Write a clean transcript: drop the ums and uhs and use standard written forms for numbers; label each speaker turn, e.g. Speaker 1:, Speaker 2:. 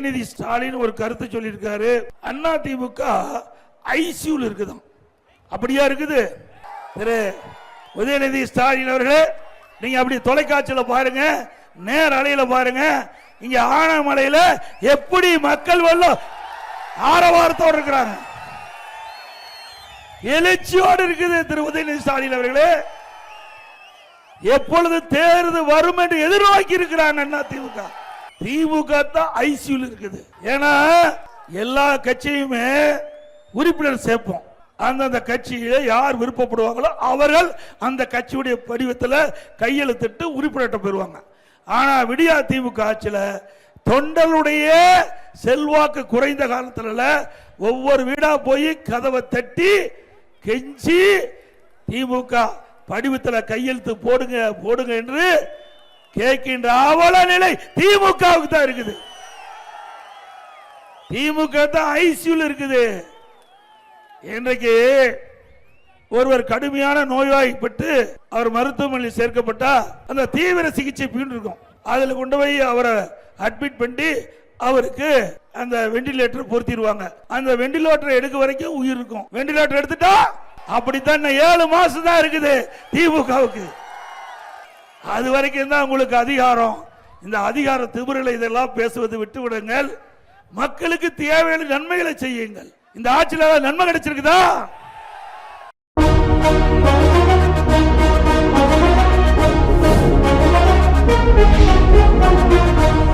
Speaker 1: உதயநிதி ஸ்டாலின் ஒரு கருத்து சொல்லியிருக்காரு. அதிமுக ஐசியூல இருக்குதாம். அப்படியா இருக்குது? திரு உதயநிதி ஸ்டாலின் அவர்களே, நீங்க அப்படி தொலைக்காட்சியில பாருங்க, நேர அலையில பாருங்க. இங்க ஆனமலையில எப்படி மக்கள் வெள்ளம் ஆரவாரத்தோடு இருக்கிறாங்க, எழுச்சியோடு இருக்குது. திரு உதயநிதி ஸ்டாலின் அவர்களே, எப்பொழுது தேர்தல் வரும் என்று எதிர்நோக்கி இருக்கிறாங்க திமுக. திமுக தான் ஐசியூல இருக்குது. ஏன்னா எல்லா கட்சியுமே உறுப்பினர் சேர்ப்போம். அந்தந்த கட்சியில யார் விருப்பப்படுவாங்களோ அவர்கள் அந்த கட்சியுடைய படிவத்தில் கையெழுத்திட்டு உறுப்பினர்கிட்ட பெறுவாங்க. ஆனா விடியா திமுக ஆட்சியில் தொண்டர்களுடைய செல்வாக்கு குறைந்த காலத்தில் ஒவ்வொரு வீடா போய் கதவை தட்டி கெஞ்சி திமுக படிவத்தில் கையெழுத்து போடுங்க போடுங்க என்று கேட்கின்ற அவல நிலை திமுகவுக்கு தான் இருக்குது. திமுக தான் ஐசியூல இருக்குது. இன்றைக்கு ஒருவர் கடுமையான நோய்வாய்ப்பட்டு அவர் மருத்துவமனையில் சேர்க்கப்பட்டா அந்த தீவிர சிகிச்சை பிரிவு இருக்கும், அதில் கொண்டு போய் அவரை அட்மிட் பண்ணி அவருக்கு அந்த வெண்டிலேட்டர் பொருத்திடுவாங்க. அந்த வெண்டிலேட்டர் எடுக்க வரைக்கும் உயிர் இருக்கும். வெண்டிலேட்டர் எடுத்துட்டா அப்படித்தான் 7 மாசம் தான் இருக்குது திமுகவுக்கு. அது வரைக்கும் தான் உங்களுக்கு அதிகாரம். இந்த அதிகார திமிரலை இதெல்லாம் பேசுவது விட்டு விடுங்கள். மக்களுக்கு தேவையான நன்மைகளை செய்யுங்கள். இந்த ஆட்சியில் நன்மை கிடைச்சிருக்குதா?